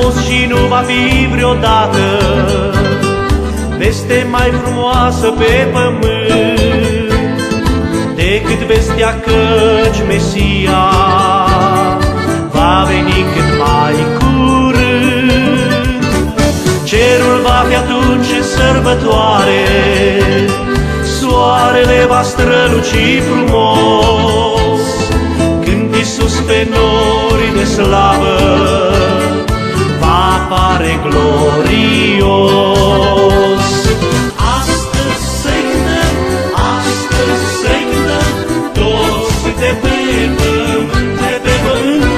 fost și nu va fi vreodată veste mai frumoasă pe pământ decât vestea căci Mesia va veni cât mai curând. Cerul va fi atunci în sărbătoare, soarele va străluci frumos, când Iisus pe nori de slavă va apare glorios. Astăzi se cântăm toți de pe pământ, de pe pământ.